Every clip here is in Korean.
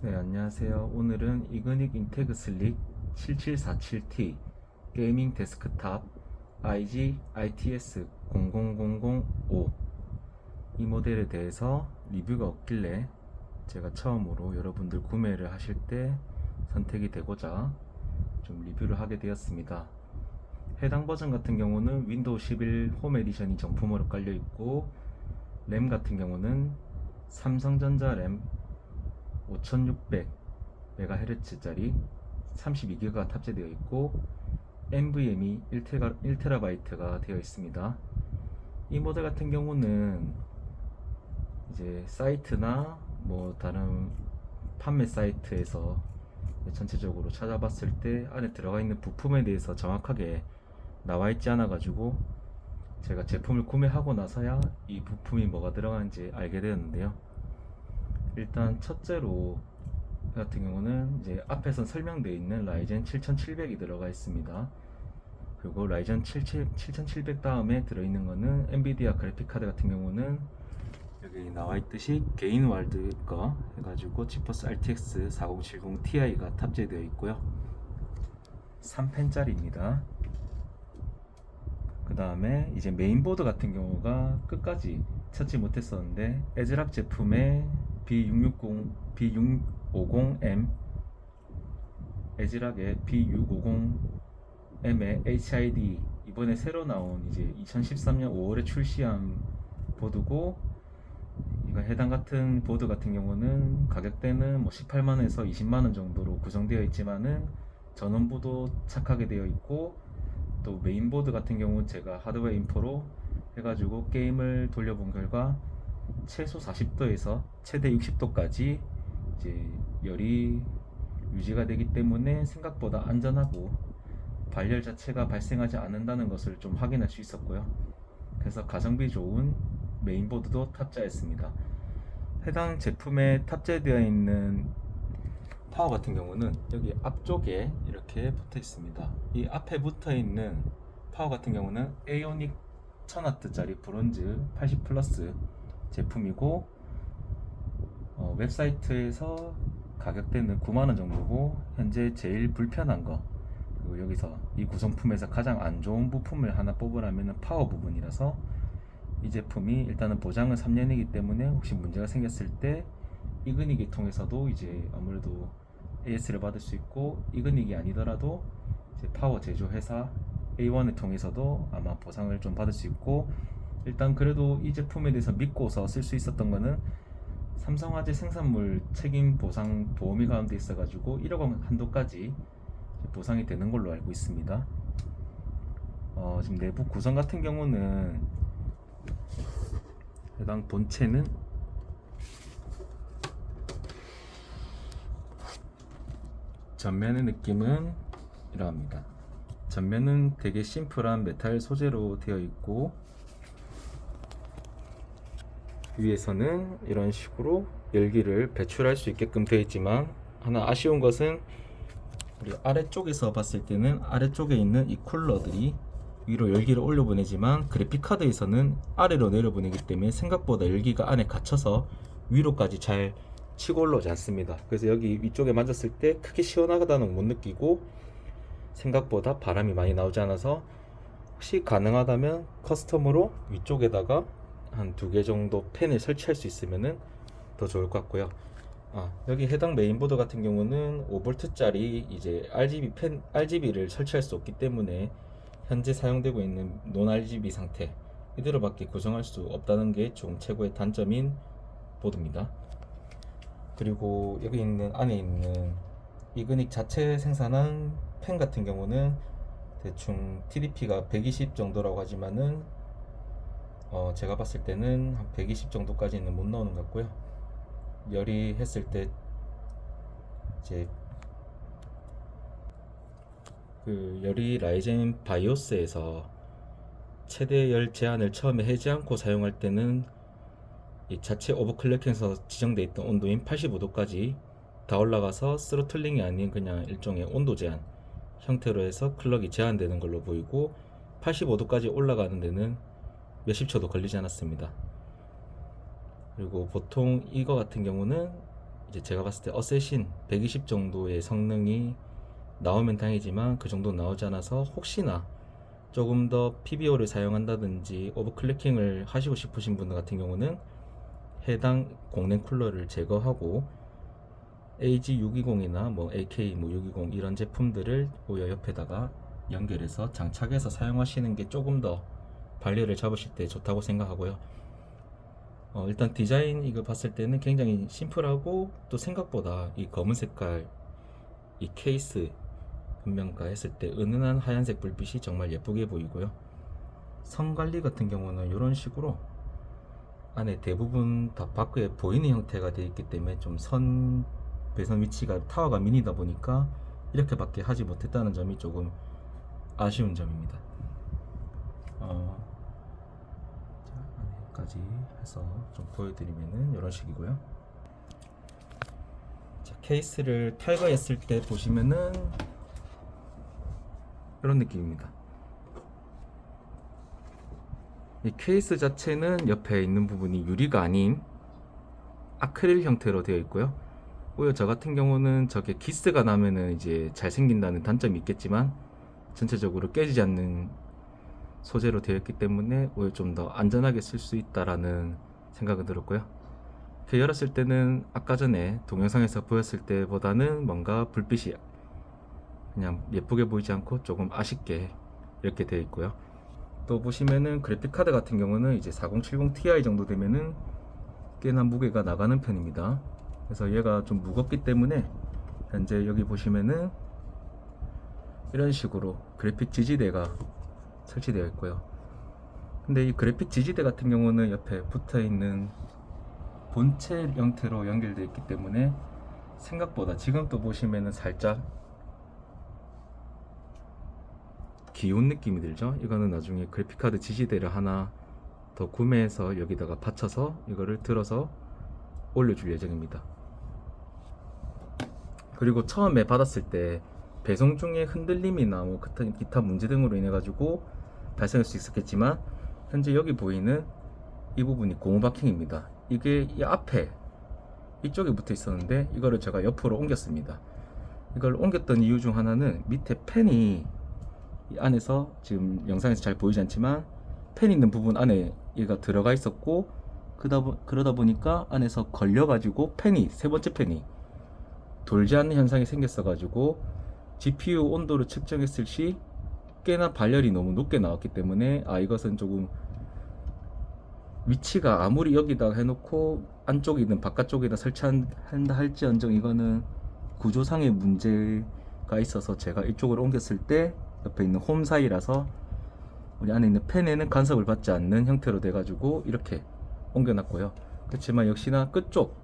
네, 안녕하세요. 오늘은 이그닉 인테그 슬릭 7747T 게이밍 데스크탑 IG ITS 00005 이 모델에 대해서 리뷰가 없길래 제가 처음으로 여러분들 구매를 하실 때 선택이 되고자 좀 리뷰를 하게 되었습니다. 해당 버전 같은 경우는 윈도우 11 홈 에디션이 정품으로 깔려 있고, 램 같은 경우는 삼성전자 램 5600MHz짜리 32기가가 탑재되어 있고, NVMe 1TB가 되어 있습니다. 이 모델 같은 경우는 이제 사이트나 뭐 다른 판매 사이트에서 전체적으로 찾아봤을 때 안에 들어가 있는 부품에 대해서 정확하게 나와 있지 않아 가지고 제가 제품을 구매하고 나서야 이 부품이 뭐가 들어가는지 알게 되었는데요. 일단 첫째로 같은 경우는 이제 앞에서 설명되어 있는 라이젠 7700이 들어가 있습니다. 그리고 라이젠 7700 다음에 들어있는 거는 엔비디아 그래픽 카드 같은 경우는 여기 나와 있듯이 개인 월드 거 해가지고 지포스 RTX 4070 Ti가 탑재되어 있고요. 3펜짜리입니다. 그 다음에 이제 메인보드 같은 경우가 끝까지 찾지 못했었는데, 에즈락 제품의 B650M 에즈락의 B650M의 HID, 이번에 새로 나온 이제 2013년 5월에 출시한 보드고, 이거 해당 같은 보드 같은 경우는 가격대는 뭐 18만원에서 20만원 정도로 구성되어 있지만은 전원부도 착하게 되어 있고, 또 메인보드 같은 경우는 제가 하드웨어 인포로 해가지고 게임을 돌려본 결과 최소 40도에서 최대 60도까지 이제 열이 유지가 되기 때문에 생각보다 안전하고 발열 자체가 발생하지 않는다는 것을 좀 확인할 수 있었고요. 그래서 가성비 좋은 메인보드도 탑재했습니다. 해당 제품에 탑재되어 있는 파워 같은 경우는 여기 앞쪽에 이렇게 붙어 있습니다. 이 앞에 붙어 있는 파워 같은 경우는 에이오닉 1000W짜리 브론즈 80 플러스 제품이고, 웹사이트에서 가격대는 9만원 정도고, 현재 제일 불편한 거, 그리고 여기서 이 구성품에서 가장 안 좋은 부품을 하나 뽑으라면 파워 부분이라서, 이 제품이 일단은 보장은 3년이기 때문에 혹시 문제가 생겼을 때 이그닉이 통해서도 이제 아무래도 AS를 받을 수 있고, 이그닉이 아니더라도 이제 파워 제조 회사 A1을 통해서도 아마 보상을 좀 받을 수 있고, 일단 그래도 이 제품에 대해서 믿고서 쓸 수 있었던 거는 삼성화재 생산물 책임 보상 보험이 가운데 있어가지고 1억 원 한도까지 보상이 되는 걸로 알고 있습니다. 지금 내부 구성 같은 경우는 해당 본체는 전면의 느낌은 이러합니다. 전면은 되게 심플한 메탈 소재로 되어 있고, 위에서는 이런 식으로 열기를 배출할 수 있게끔 되어 있지만, 하나 아쉬운 것은 우리 아래쪽에서 봤을 때는 아래쪽에 있는 이 쿨러들이 위로 열기를 올려보내지만 그래픽카드에서는 아래로 내려보내기 때문에 생각보다 열기가 안에 갇혀서 위로까지 잘 치고 올라오지 않습니다. 그래서 여기 위쪽에 만졌을 때 크게 시원하다는 걸 못 느끼고, 생각보다 바람이 많이 나오지 않아서 혹시 가능하다면 커스텀으로 위쪽에다가 한 2개 정도 팬을 설치할 수 있으면 더 좋을 것 같고요. 여기 해당 메인보드 같은 경우는 5V짜리 이제 RGB를 설치할 수 없기 때문에 현재 사용되고 있는 논 RGB 상태 이대로밖에 구성할 수 없다는 게 좀 최고의 단점인 보드입니다. 그리고 여기 있는 안에 있는 이그닉 자체 생산한 팬 같은 경우는 대충 TDP가 120 정도라고 하지만은 제가 봤을 때는 한 120 정도까지는 못 나오는 것 같고요. 열이 했을 때 이제 그 열이 라이젠 바이오스에서 최대 열 제한을 처음에 해지 않고 사용할 때는 이 자체 오버클럭해서 지정되어 있던 온도인 85도까지 다 올라가서 스로틀링이 아닌 그냥 일종의 온도 제한 형태로 해서 클럭이 제한되는 걸로 보이고, 85도까지 올라가는 데는 몇십 초도 걸리지 않았습니다. 그리고 보통 이거 같은 경우는 이제 제가 봤을 때 어쌔신 120 정도의 성능이 나오면 다행이지만 그 정도 나오지 않아서 혹시나 조금 더 PBO를 사용한다든지 오버클럭킹을 하시고 싶으신 분들 같은 경우는 해당 공랭 쿨러를 제거하고 AG620이나 뭐 AK 뭐 620 이런 제품들을 오히려 옆에다가 연결해서 장착해서 사용하시는 게 조금 더 발열을 잡으실 때 좋다고 생각하고요. 일단 디자인 이거 봤을 때는 굉장히 심플하고 또 생각보다 이 검은 색깔 이 케이스 분명가 했을 때 은은한 하얀색 불빛이 정말 예쁘게 보이고요. 선 관리 같은 경우는 이런 식으로 안에 대부분 다 밖에 보이는 형태가 되어 있기 때문에 좀 선 배선 위치가 타워가 미니다 보니까 이렇게밖에 하지 못했다는 점이 조금 아쉬운 점입니다. 안에까지 해서 좀 보여드리면은 이런 식이고요. 자, 케이스를 탈거했을 때 보시면은 이런 느낌입니다. 이 케이스 자체는 옆에 있는 부분이 유리가 아닌 아크릴 형태로 되어 있고요. 오히려 저 같은 경우는 저게 기스가 나면은 이제 잘 생긴다는 단점이 있겠지만 전체적으로 깨지지 않는 소재로 되어 있기 때문에 오히려 좀 더 안전하게 쓸 수 있다라는 생각이 들었고요. 이렇게 열었을 때는 아까 전에 동영상에서 보였을 때보다는 뭔가 불빛이 그냥 예쁘게 보이지 않고 조금 아쉽게 이렇게 되어 있고요. 또 보시면은 그래픽 카드 같은 경우는 이제 4070 Ti 정도 되면은 꽤나 무게가 나가는 편입니다. 그래서 얘가 좀 무겁기 때문에 현재 여기 보시면은 이런 식으로 그래픽 지지대가 설치되어 있고요. 근데 이 그래픽 지지대 같은 경우는 옆에 붙어 있는 본체 형태로 연결되어 있기 때문에 생각보다 지금 또 보시면은 살짝 귀여운 느낌이 들죠. 이거는 나중에 그래픽카드 지지대를 하나 더 구매해서 여기다가 받쳐서 이거를 들어서 올려줄 예정입니다. 그리고 처음에 받았을 때 배송 중에 흔들림이나 뭐 기타 문제 등으로 인해 가지고 발생할 수 있었겠지만 현재 여기 보이는 이 부분이 고무 바킹입니다. 이게 이 앞에 이쪽에 붙어 있었는데 이거를 제가 옆으로 옮겼습니다. 이걸 옮겼던 이유 중 하나는 밑에 펜이 이 안에서 지금 영상에서 잘 보이지 않지만 펜 있는 부분 안에 얘가 들어가 있었고 그러다 보니까 안에서 걸려 가지고 펜이 세 번째 펜이 돌지 않는 현상이 생겼어 가지고 GPU 온도를 측정했을 시 꽤나 발열이 너무 높게 나왔기 때문에 이것은 조금 위치가 아무리 여기다가 해놓고 안쪽이든 바깥쪽에다 설치한다 할지언정 이거는 구조상의 문제가 있어서 제가 이쪽으로 옮겼을 때 옆에 있는 홈 사이라서 우리 안에 있는 펜에는 간섭을 받지 않는 형태로 돼가지고 이렇게 옮겨놨고요. 그렇지만 역시나 끝쪽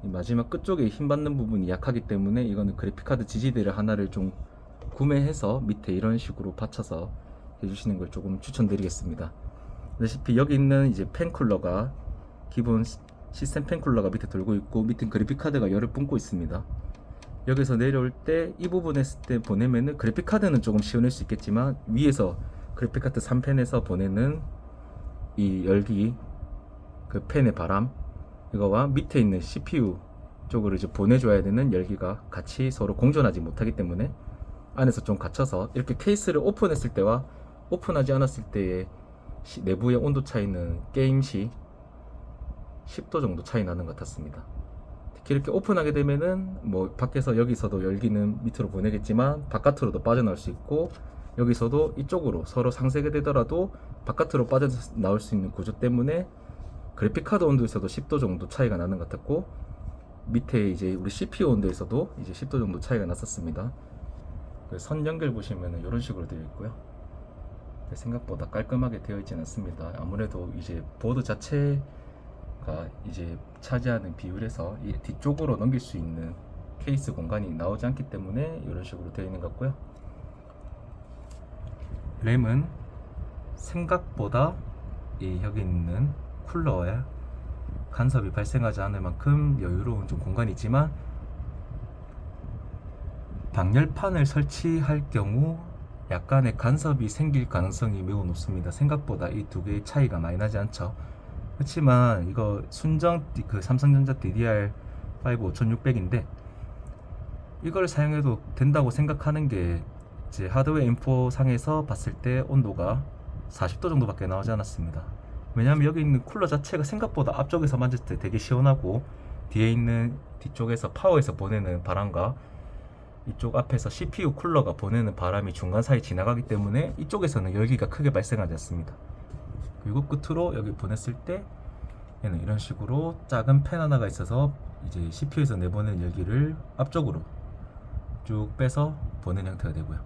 마지막 끝쪽에 힘받는 부분이 약하기 때문에 이거는 그래픽카드 지지대를 하나를 좀 구매해서 밑에 이런 식으로 받쳐서 해주시는 걸 조금 추천드리겠습니다. 아시피 여기 있는 이제 팬 쿨러가 기본 시스템 팬 쿨러가 밑에 돌고 있고 밑에 그래픽카드가 열을 뿜고 있습니다. 여기서 내려올 때 이 부분 했을 때 보내면은 그래픽카드는 조금 시원할 수 있겠지만 위에서 그래픽카드 3펜에서 보내는 이 열기 그 팬의 바람 이거와 밑에 있는 CPU 쪽으로 이제 보내줘야 되는 열기가 같이 서로 공존하지 못하기 때문에 안에서 좀 갇혀서 이렇게 케이스를 오픈했을 때와 오픈하지 않았을 때의 내부의 온도 차이는 게임 시 10도 정도 차이 나는 것 같았습니다. 특히 이렇게 오픈하게 되면은 뭐 밖에서 여기서도 열기는 밑으로 보내겠지만 바깥으로도 빠져나올 수 있고 여기서도 이쪽으로 서로 상쇄가 되더라도 바깥으로 빠져나올 수 있는 구조 때문에 그래픽카드 온도에서도 10도 정도 차이가 나는 것 같았고 밑에 이제 우리 CPU 온도에서도 이제 10도 정도 차이가 났었습니다. 선 연결 보시면은 이런 식으로 되어 있고요. 생각보다 깔끔하게 되어 있지는 않습니다. 아무래도 이제 보드 자체가 이제 차지하는 비율에서 이 뒤쪽으로 넘길 수 있는 케이스 공간이 나오지 않기 때문에 이런 식으로 되어 있는 것 같고요. 램은 생각보다 여기 있는 쿨러에 간섭이 발생하지 않을 만큼 여유로운 좀 공간이 있지만 방열판을 설치할 경우 약간의 간섭이 생길 가능성이 매우 높습니다. 생각보다 이 두 개의 차이가 많이 나지 않죠. 그렇지만 이거 순정 그 삼성전자 DDR i5 5600인데 이걸 사용해도 된다고 생각하는 게 이제 하드웨어 인포 상에서 봤을 때 온도가 40도 정도밖에 나오지 않았습니다. 왜냐하면 여기 있는 쿨러 자체가 생각보다 앞쪽에서 만졌을 때 되게 시원하고 뒤에 있는 뒤쪽에서 파워에서 보내는 바람과 이쪽 앞에서 CPU 쿨러가 보내는 바람이 중간 사이 지나가기 때문에 이쪽에서는 열기가 크게 발생하지 않습니다. 그리고 끝으로 여기 보냈을 때 얘는 이런 식으로 작은 팬 하나가 있어서 이제 CPU에서 내보내는 열기를 앞쪽으로 쭉 빼서 보내는 형태가 되고요.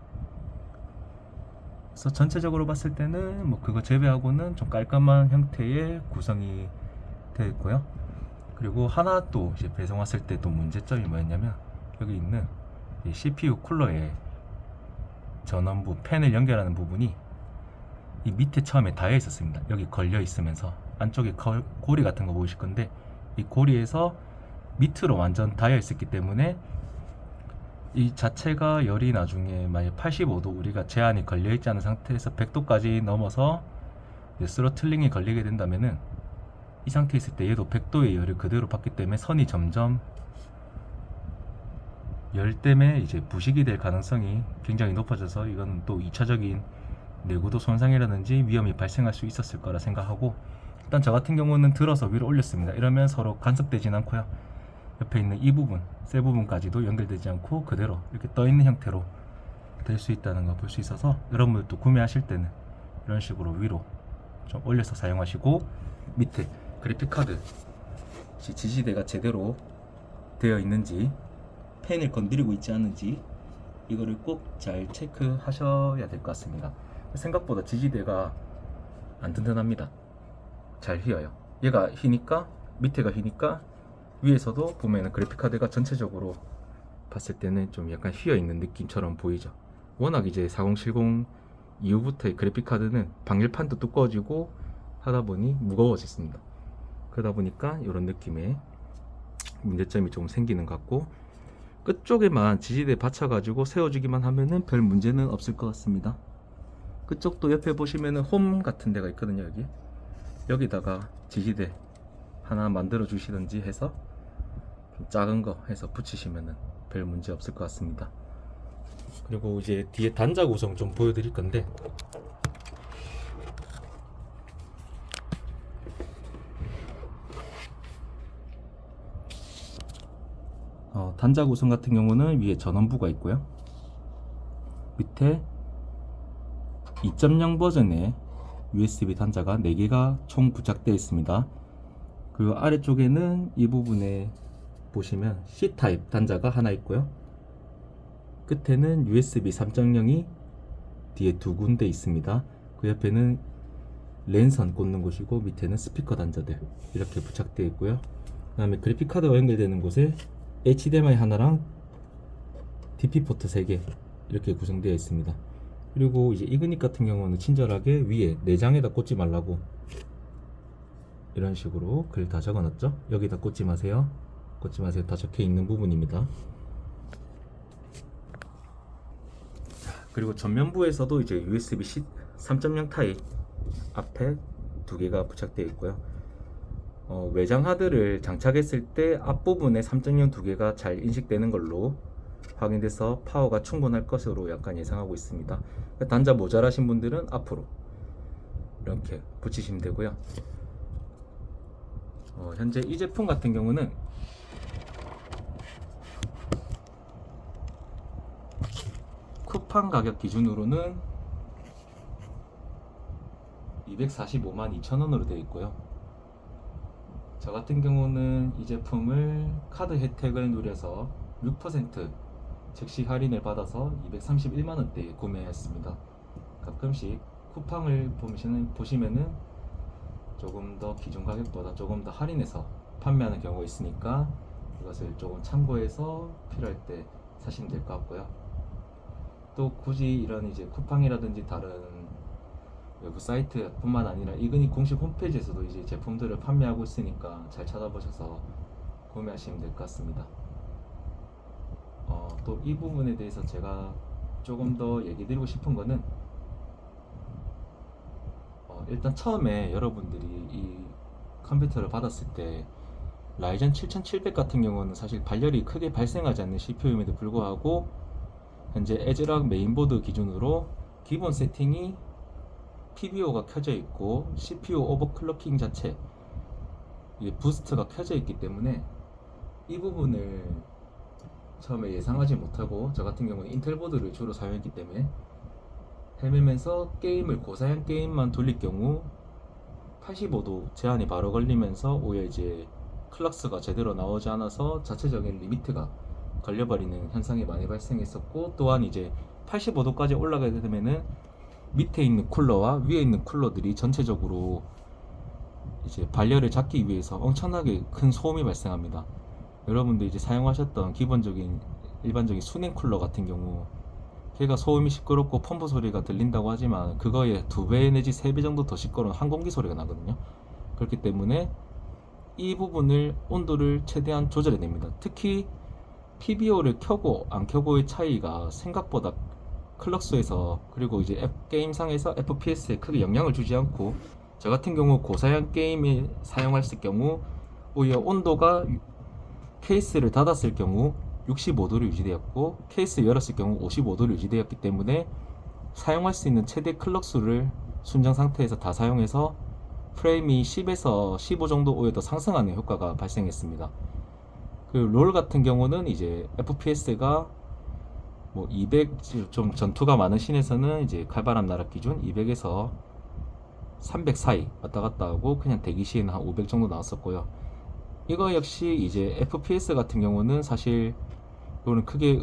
그래서 전체적으로 봤을 때는 뭐 그거 제외하고는 좀 깔끔한 형태의 구성이 되어 있고요. 그리고 하나 또 이제 배송 왔을 때 또 문제점이 뭐였냐면 여기 있는 CPU 쿨러의 전원부 팬을 연결하는 부분이 이 밑에 처음에 닿여 있었습니다. 여기 걸려 있으면서 안쪽에 고리 같은 거 보이실 건데 이 고리에서 밑으로 완전 닿여 있었기 때문에 이 자체가 열이 나중에 만약 85도 우리가 제한이 걸려 있지 않은 상태에서 100도까지 넘어서 스로틀링이 걸리게 된다면은 이 상태에 있을 때 얘도 100도의 열을 그대로 받기 때문에 선이 점점 열 때문에 이제 부식이 될 가능성이 굉장히 높아져서 이건 또 2차적인 내구도 손상이라든지 위험이 발생할 수 있었을 거라 생각하고 일단 저 같은 경우는 들어서 위로 올렸습니다. 이러면 서로 간섭되진 않고요. 옆에 있는 이 부분, 세 부분까지도 연결되지 않고 그대로 이렇게 떠 있는 형태로 될 수 있다는 걸 볼 수 있어서 여러분들도 구매하실 때는 이런 식으로 위로 좀 올려서 사용하시고 밑에 그래픽카드 지지대가 제대로 되어 있는지 펜을 건드리고 있지 않은지 이거를 꼭 잘 체크하셔야 될 것 같습니다. 생각보다 지지대가 안 든든합니다. 잘 휘어요. 얘가 휘니까 밑에가 휘니까 위에서도 보면은 그래픽카드가 전체적으로 봤을 때는 좀 약간 휘어 있는 느낌처럼 보이죠. 워낙 이제 4070 이후부터의 그래픽카드는 방열판도 두꺼워지고 하다 보니 무거워졌습니다. 그러다 보니까 이런 느낌의 문제점이 좀 생기는 것 같고 끝쪽에만 지지대 받쳐가지고 세워주기만 하면은 별 문제는 없을 것 같습니다. 그쪽도 옆에 보시면은 홈 같은 데가 있거든요. 여기다가 지지대 하나 만들어 주시든지 해서 좀 작은 거 해서 붙이시면은 별 문제 없을 것 같습니다. 그리고 이제 뒤에 단자 구성 좀 보여드릴 건데 단자 구성 같은 경우는 위에 전원부가 있고요. 밑에 2.0 버전의 USB 단자가 4개가 총 부착되어 있습니다. 그리고 아래쪽에는 이 부분에 보시면 C타입 단자가 하나 있고요. 끝에는 USB 3.0이 뒤에 두 군데 있습니다. 그 옆에는 랜선 꽂는 곳이고 밑에는 스피커 단자들 이렇게 부착되어 있고요. 그 다음에 그래픽카드가 연결되는 곳에 HDMI 하나랑 DP 포트 3개 이렇게 구성되어 있습니다. 그리고 이제 이그닉 같은 경우는 친절하게 위에 내장에다 꽂지 말라고 이런 식으로 글 다 적어 놨죠. 여기다 꽂지 마세요. 꽂지 마세요. 다 적혀 있는 부분입니다. 그리고 전면부에서도 이제 USB-C 3.0 타입 앞에 두 개가 부착되어 있고요. 외장 하드를 장착했을 때 앞부분에 3.0 두 개가 잘 인식되는 걸로 확인돼서 파워가 충분할 것으로 약간 예상하고 있습니다. 단자 모자라신 분들은 앞으로 이렇게 붙이시면 되고요. 현재 이 제품 같은 경우는 쿠팡 가격 기준으로는 245만 2천원으로 되어 있고요. 저 같은 경우는 이 제품을 카드 혜택을 누려서 6% 즉시 할인을 받아서 231만원대에 구매했습니다. 가끔씩 쿠팡을 보시면은 조금 더 기존 가격보다 조금 더 할인해서 판매하는 경우가 있으니까 이것을 조금 참고해서 필요할 때 사시면 될 것 같고요. 또 굳이 이런 이제 쿠팡이라든지 다른 외부 사이트 뿐만 아니라 이그닉 공식 홈페이지에서도 이제 제품들을 판매하고 있으니까 잘 찾아보셔서 구매하시면 될 것 같습니다. 또 이 부분에 대해서 제가 조금 더 얘기 드리고 싶은 거는 일단 처음에 여러분들이 이 컴퓨터를 받았을 때 라이젠 7700 같은 경우는 사실 발열이 크게 발생하지 않는 CPU임에도 불구하고 현재 에즈락 메인보드 기준으로 기본 세팅이 PBO가 켜져 있고 CPU 오버클럭킹 자체 이게 부스트가 켜져 있기 때문에 이 부분을 처음에 예상하지 못하고, 저 같은 경우는 인텔 보드를 주로 사용했기 때문에 헤매면서 게임을 고사양 게임만 돌릴 경우 85도 제한이 바로 걸리면서 오히려 이제 클락스가 제대로 나오지 않아서 자체적인 리미트가 걸려버리는 현상이 많이 발생했었고, 또한 이제 85도까지 올라가게 되면은 밑에 있는 쿨러와 위에 있는 쿨러들이 전체적으로 이제 발열을 잡기 위해서 엄청나게 큰 소음이 발생합니다. 여러분들 이제 사용하셨던 기본적인 일반적인 수냉 쿨러 같은 경우 걔가 소음이 시끄럽고 펌프 소리가 들린다고 하지만 그거에 2배 내지 3배 정도 더 시끄러운 항공기 소리가 나거든요. 그렇기 때문에 이 부분을 온도를 최대한 조절해야 됩니다. 특히 PBO를 켜고 안 켜고의 차이가 생각보다 클럭스에서 그리고 이제 게임상에서 FPS에 크게 영향을 주지 않고, 저 같은 경우 고사양 게임에 사용했을 경우 오히려 온도가 케이스를 닫았을 경우 65도를 유지되었고 케이스 열었을 경우 55도를 유지되었기 때문에 사용할 수 있는 최대 클럭 수를 순정 상태에서 다 사용해서 프레임이 10에서 15 정도 오히려 더 상승하는 효과가 발생했습니다. 그 롤 같은 경우는 이제 FPS가 뭐 200, 좀 전투가 많은 씬에서는 이제 칼바람 나락 기준 200에서 300 사이 왔다 갔다 하고 그냥 대기 시에는 한 500 정도 나왔었고요. 이거 역시 이제 FPS 같은 경우는 사실 이거는 크게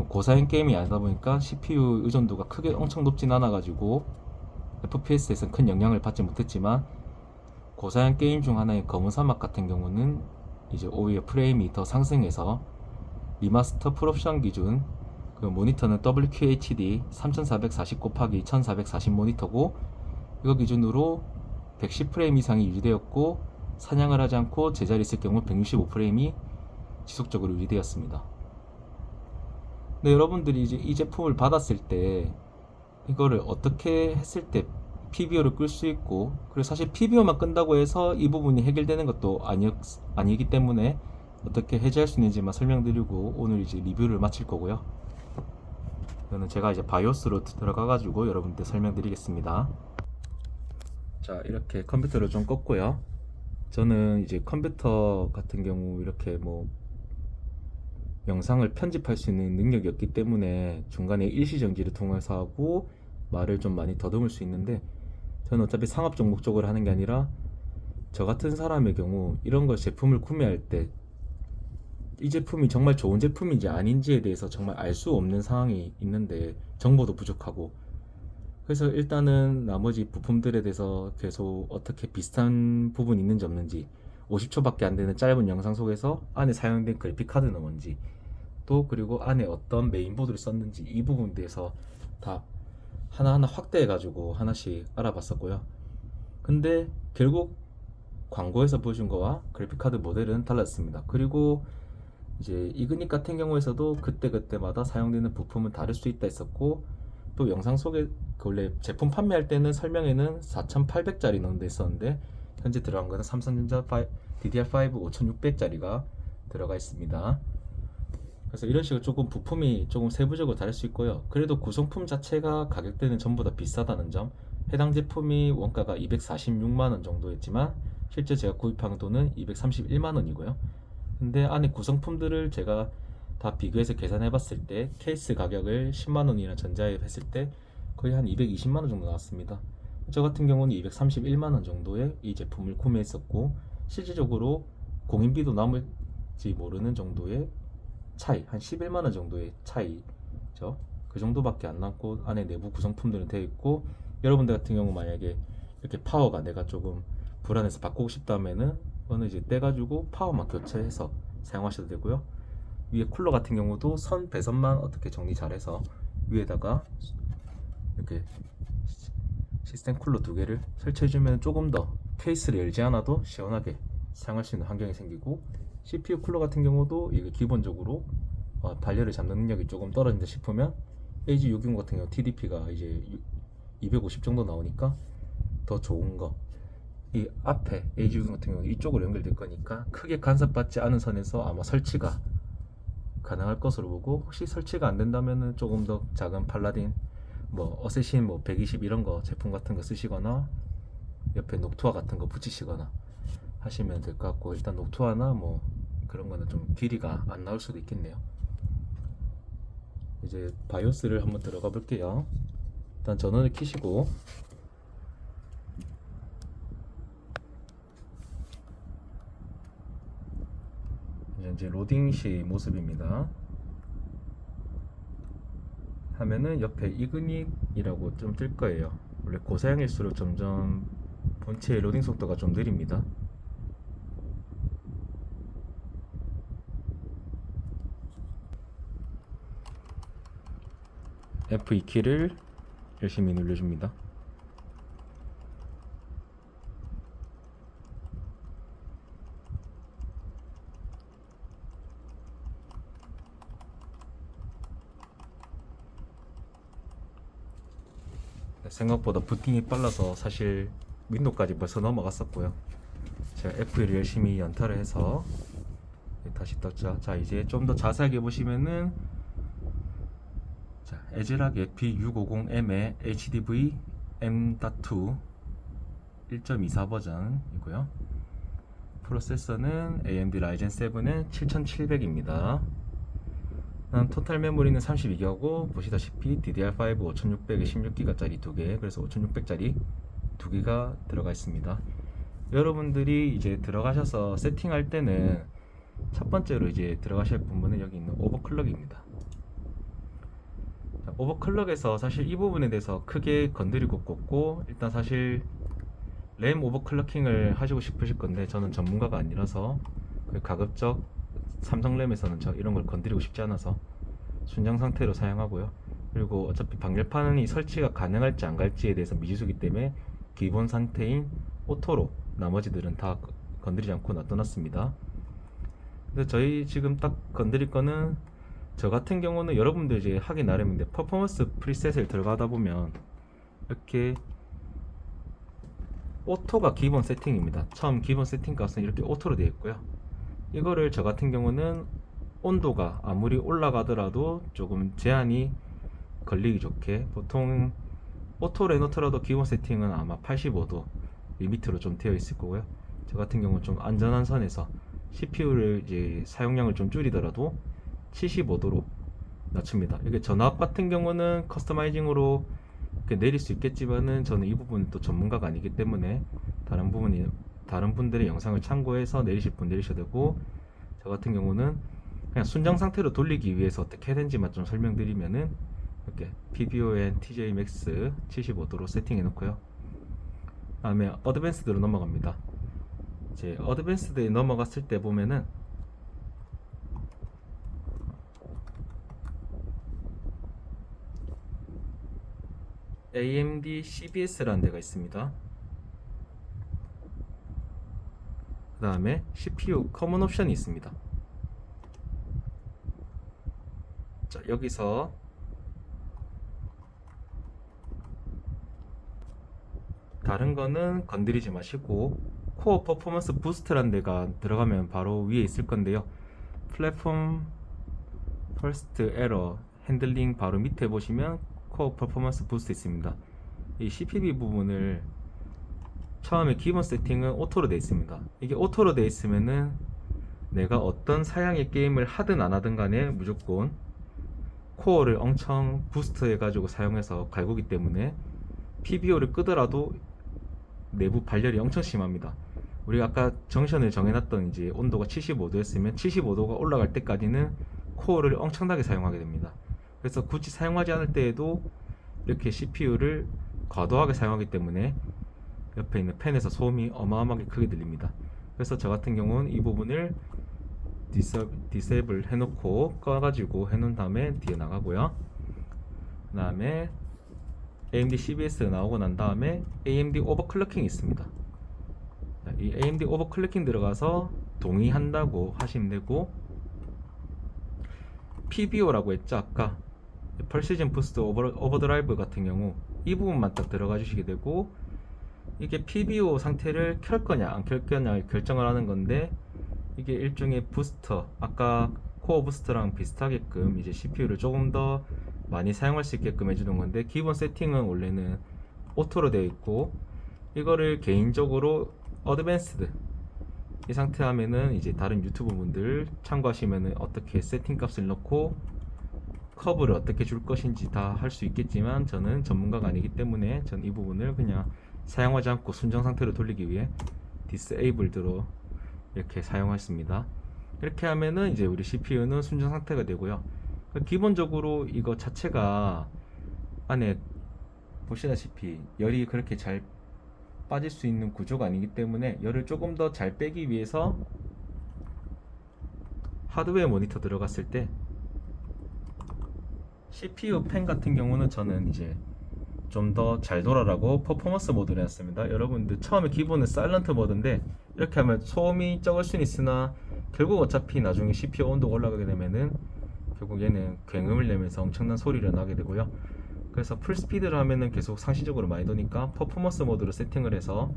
고사양 게임이 아니다 보니까 CPU 의존도가 크게 엄청 높진 않아 가지고 FPS에서는 큰 영향을 받지 못했지만, 고사양 게임 중 하나인 검은 사막 같은 경우는 이제 오히려 프레임이 더 상승해서 리마스터 풀옵션 기준 그 모니터는 WQHD 3440 곱하기 1440 모니터고, 이거 기준으로 110프레임 이상이 유지되었고 사냥을 하지 않고 제자리 있을 경우 165프레임이 지속적으로 유지되었습니다. 근데 여러분들이 이제 이 제품을 받았을 때 이거를 어떻게 했을 때 PBO를 끌 수 있고, 그리고 사실 PBO만 끈다고 해서 이 부분이 해결되는 것도 아니기 때문에 어떻게 해제할 수 있는지만 설명드리고 오늘 이제 리뷰를 마칠 거고요. 이거는 제가 이제 바이오스로 들어가 가지고 여러분들 설명드리겠습니다. 자, 이렇게 컴퓨터를 좀 껐고요. 저는 이제 컴퓨터 같은 경우 이렇게 뭐 영상을 편집할 수 있는 능력이 없기 때문에 중간에 일시정지를 통해서 하고 말을 좀 많이 더듬을 수 있는데, 저는 어차피 상업적 목적으로 하는 게 아니라 저 같은 사람의 경우 이런 걸 제품을 구매할 때 이 제품이 정말 좋은 제품인지 아닌지에 대해서 정말 알 수 없는 상황이 있는데 정보도 부족하고, 그래서 일단은 나머지 부품들에 대해서 계속 어떻게 비슷한 부분이 있는지 없는지 50초밖에 안 되는 짧은 영상 속에서 안에 사용된 그래픽 카드는 뭔지, 또 그리고 안에 어떤 메인보드를 썼는지 이 부분에 대해서 다 하나하나 확대해 가지고 하나씩 알아봤었고요. 근데 결국 광고에서 보여준 거와 그래픽 카드 모델은 달랐습니다. 그리고 이제 이그닉 같은 경우에서도 그때그때마다 사용되는 부품은 다를 수 있다 했었고, 또 영상 속에 원래 제품 판매할 때는 설명에는 4800짜리 넣은 있었는데 현재 들어간 거는 삼성전자 DDR5 5600짜리가 들어가 있습니다. 그래서 이런 식으로 조금 부품이 조금 세부적으로 다를 수 있고요. 그래도 구성품 자체가 가격대는 전부 다 비싸다는 점, 해당 제품이 원가가 246만원 정도였지만 실제 제가 구입한 돈은 231만원이고요. 근데 안에 구성품들을 제가 다 비교해서 계산해 봤을 때 케이스 가격을 10만원이나 전자에 했을 때 거의 한 220만원 정도 나왔습니다. 저 같은 경우는 231만원 정도의 이 제품을 구매했었고, 실질적으로 공인비도 남을지 모르는 정도의 차이, 한 11만원 정도의 차이죠. 그 정도밖에 안 남고 안에 내부 구성품들은 되어 있고, 여러분들 같은 경우 만약에 이렇게 파워가 내가 조금 불안해서 바꾸고 싶다면은 이거는 이제 떼가지고 파워만 교체해서 사용하셔도 되고요. 위에 쿨러 같은 경우도 선 배선만 어떻게 정리 잘해서 위에다가 이렇게 시스템 쿨러 2개를 설치해주면 조금 더 케이스를 열지 않아도 시원하게 사용할 수 있는 환경이 생기고, CPU 쿨러 같은 경우도 이게 기본적으로 발열을 잡는 능력이 조금 떨어진다 싶으면 AG620 같은 경우 TDP가 이제 250 정도 나오니까 더 좋은 거, 이 앞에 AGV 같은 경우는 이쪽으로 연결될 거니까 크게 간섭받지 않은 선에서 아마 설치가 가능할 것으로 보고, 혹시 설치가 안 된다면은 조금 더 작은 팔라딘, 뭐 어쌔신 뭐 120 이런 거 제품 같은 거 쓰시거나 옆에 녹투아 같은 거 붙이시거나 하시면 될 것 같고, 일단 녹투아나 뭐 그런 거는 좀 길이가 안 나올 수도 있겠네요. 이제 바이오스를 한번 들어가 볼게요. 일단 전원을 켜시고, 이제 로딩 시 모습입니다. 하면은 옆에 이그닛이라고 좀 뜰 거예요. 원래 고사양일수록 점점 본체의 로딩 속도가 좀 느립니다. F2키를 열심히 눌러줍니다. 생각보다 부팅이 빨라서 사실 윈도우까지 벌써 넘어갔었고요. 제가 F1을 열심히 연타를 해서 다시 떴죠. 자, 이제 좀 더 자세하게 보시면은, 자, 에즈락 EP650M의 HDV M.2 1.24 버전이고요. 프로세서는 AMD 라이젠 7의 7700입니다. 토탈 메모리는 32기가고, 보시다시피 DDR5 5600에 16기가짜리 2개, 그래서 5600짜리 2개가 들어가 있습니다. 여러분들이 이제 들어가셔서 세팅할 때는 첫 번째로 이제 들어가실 부분은 여기 있는 오버클럭입니다. 오버클럭에서 사실 이 부분에 대해서 크게 건드리고 꼽고, 일단 사실 램 오버클럭킹을 하시고 싶으실 건데 저는 전문가가 아니라서 가급적 삼성램에서는 저 이런 걸 건드리고 싶지 않아서 순정 상태로 사용하고요. 그리고 어차피 방열판이 설치가 가능할지 안 갈지에 대해서 미지수기 때문에 기본 상태인 오토로 나머지들은 다 건드리지 않고 놔둬놨습니다. 근데 저희 지금 딱 건드릴 거는, 저 같은 경우는 여러분들 이제 하기 나름인데, 퍼포먼스 프리셋을 들어가다 보면 이렇게 오토가 기본 세팅입니다. 처음 기본 세팅 값은 이렇게 오토로 되어 있고요. 이거를 저 같은 경우는 온도가 아무리 올라가더라도 조금 제한이 걸리기 좋게, 보통 오토로 해놓더라도 기본 세팅은 아마 85도 리미트로 좀 되어 있을 거고요. 저 같은 경우는 좀 안전한 선에서 CPU를 이제 사용량을 좀 줄이더라도 75도로 낮춥니다. 이게 전압 같은 경우는 커스터마이징으로 내릴 수 있겠지만은 저는 이 부분은 또 전문가가 아니기 때문에 다른 분들의 영상을 참고해서 내리실 분 내리셔도 되고, 저 같은 경우는 그냥 순정 상태로 돌리기 위해서 어떻게 해야 되는지만 좀 설명드리면은, 이렇게 PBON TJ Max 75도로 세팅해 놓고요. 다음에 어드밴스드로 넘어갑니다. 이제 어드밴스드에 넘어갔을 때 보면은 AMD CBS라는 데가 있습니다. 그 다음에 CPU 커먼 옵션이 있습니다. 자, 여기서 다른 거는 건드리지 마시고, 코어 퍼포먼스 부스트라는 데가 들어가면 바로 위에 있을 건데요. 플랫폼 퍼스트 에러 핸들링 바로 밑에 보시면 코어 퍼포먼스 부스트 있습니다. 이 CPB 부분을 처음에 기본 세팅은 오토로 되어 있습니다. 이게 오토로 되어 있으면은 내가 어떤 사양의 게임을 하든 안 하든 간에 무조건 코어를 엄청 부스트 해가지고 사용해서 갈구기 때문에 PBO를 끄더라도 내부 발열이 엄청 심합니다. 우리가 아까 정션을 정해놨던 이제 온도가 75도였으면 75도가 올라갈 때까지는 코어를 엄청나게 사용하게 됩니다. 그래서 굳이 사용하지 않을 때에도 이렇게 CPU를 과도하게 사용하기 때문에 옆에 있는 팬에서 소음이 어마어마하게 크게 들립니다. 그래서 저 같은 경우는 이 부분을 디세이블 해놓고 꺼가지고 해놓은 다음에 뒤에 나가고요. 그 다음에 AMD CBS 나오고 난 다음에 AMD 오버클럭킹이 있습니다. 이 AMD 오버클럭킹 들어가서 동의한다고 하시면 되고, PBO라고 했죠 아까, 펄시즌 부스트 오버드라이브 같은 경우 이 부분만 딱 들어가 주시게 되고, 이게 PBO 상태를 켤 거냐 안 켤 거냐 결정을 하는 건데, 이게 일종의 부스터, 아까 코어 부스터랑 비슷하게끔 이제 CPU를 조금 더 많이 사용할 수 있게끔 해주는 건데, 기본 세팅은 원래는 오토로 되어 있고, 이거를 개인적으로 어드밴스드 이 상태 하면은 이제 다른 유튜브 분들 참고하시면은 어떻게 세팅 값을 넣고 커브를 어떻게 줄 것인지 다 할 수 있겠지만, 저는 전문가가 아니기 때문에 전 이 부분을 그냥 사용하지 않고 순정 상태로 돌리기 위해 disabled로 이렇게 사용했습니다. 이렇게 하면은 이제 우리 CPU는 순정 상태가 되고요. 기본적으로 이거 자체가 안에 보시다시피 열이 그렇게 잘 빠질 수 있는 구조가 아니기 때문에, 열을 조금 더 잘 빼기 위해서 하드웨어 모니터 들어갔을 때 CPU 팬 같은 경우는 저는 이제 좀 더 잘 돌아라고 퍼포먼스 모드를 해놨습니다. 여러분들 처음에 기본은 사일런트 모드인데, 이렇게 하면 소음이 적을 수는 있으나 결국 어차피 나중에 CPU 온도가 올라가게 되면은 결국 얘는 굉음을 내면서 엄청난 소리를 나게 되고요. 그래서 풀스피드를 하면은 계속 상시적으로 많이 도니까 퍼포먼스 모드로 세팅을 해서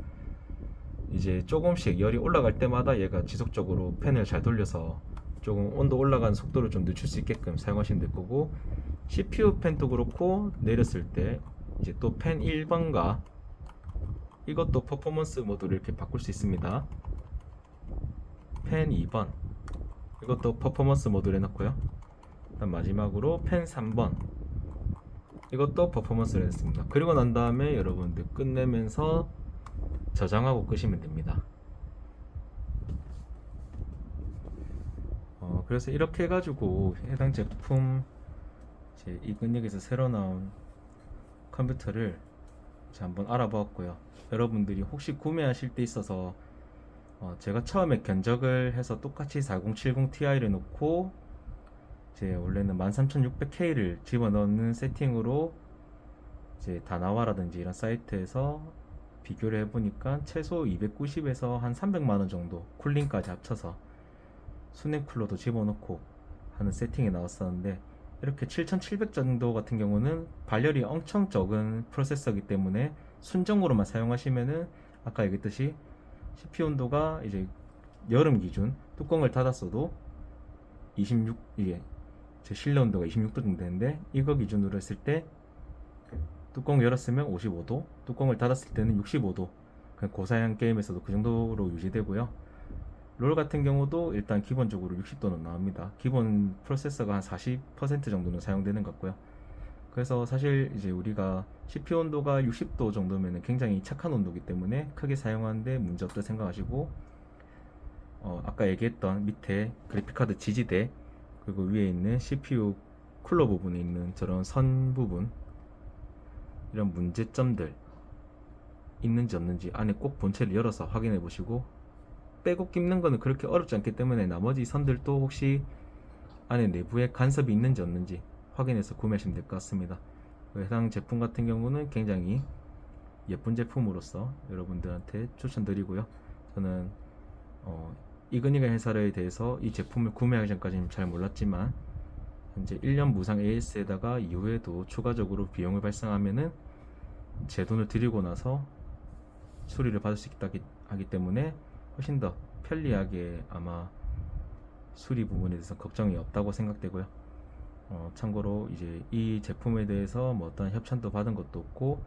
이제 조금씩 열이 올라갈 때마다 얘가 지속적으로 팬을 잘 돌려서 조금 온도 올라가는 속도를 좀 늦출 수 있게끔 사용하시면 될 거고, CPU 팬도 그렇고 내렸을 때 이제 또 팬 1번과 이것도 퍼포먼스 모드로 이렇게 바꿀 수 있습니다. 팬 2번 이것도 퍼포먼스 모드로 해놨고요. 그다음 마지막으로 팬 3번 이것도 퍼포먼스를 했습니다. 그리고 난 다음에 여러분들 끝내면서 저장하고 끄시면 됩니다. 그래서 이렇게 해가지고 해당 제품 이제 이근역에서 새로 나온 컴퓨터를 이제 한번 알아보았고요. 여러분들이 혹시 구매하실 때 있어서 제가 처음에 견적을 해서 똑같이 4070 Ti를 놓고 이제 원래는 13600K를 집어넣는 세팅으로 이제 다나와라든지 이런 사이트에서 비교를 해보니까 최소 290에서 한 300만원 정도 쿨링까지 합쳐서 수냉 쿨러도 집어넣고 하는 세팅이 나왔었는데, 이렇게 7700 정도 같은 경우는 발열이 엄청 적은 프로세서이기 때문에 순정으로만 사용하시면은 아까 얘기했듯이 CPU 온도가 이제 여름 기준 뚜껑을 닫았어도 26, 이게 제 실내 온도가 26도 정도 되는데, 이거 기준으로 했을 때 뚜껑을 열었으면 55도, 뚜껑을 닫았을 때는 65도, 그냥 고사양 게임에서도 그 정도로 유지되고요. 롤 같은 경우도 일단 기본적으로 60도는 나옵니다. 기본 프로세서가 한 40% 정도는 사용되는 것 같고요. 그래서 사실 이제 우리가 CPU 온도가 60도 정도면 굉장히 착한 온도이기 때문에 크게 사용하는데 문제 없다 생각하시고, 아까 얘기했던 밑에 그래픽카드 지지대 그리고 위에 있는 CPU 쿨러 부분에 있는 저런 선 부분, 이런 문제점들 있는지 없는지 안에 꼭 본체를 열어서 확인해 보시고, 빼고 깁는 거는 그렇게 어렵지 않기 때문에 나머지 선들도 혹시 안에 내부에 간섭이 있는지 없는지 확인해서 구매하시면 될 것 같습니다. 해당 제품 같은 경우는 굉장히 예쁜 제품으로서 여러분들한테 추천드리고요. 저는 이근익의 회사에 대해서 이 제품을 구매하기 전까지는 잘 몰랐지만, 현재 1년 무상 AS에다가 이후에도 추가적으로 비용을 발생하면은 제 돈을 드리고 나서 수리를 받을 수 있다 하기 때문에 훨씬 더 편리하게 아마 수리 부분에 대해서 걱정이 없다고 생각되고요. 참고로 이제 이 제품에 대해서 뭐 어떤 협찬도 받은 것도 없고,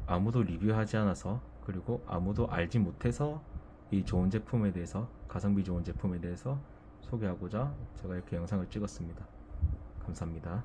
아무도 리뷰하지 않아서, 그리고 아무도 알지 못해서 이 좋은 제품에 대해서, 가성비 좋은 제품에 대해서 소개하고자 제가 이렇게 영상을 찍었습니다. 감사합니다.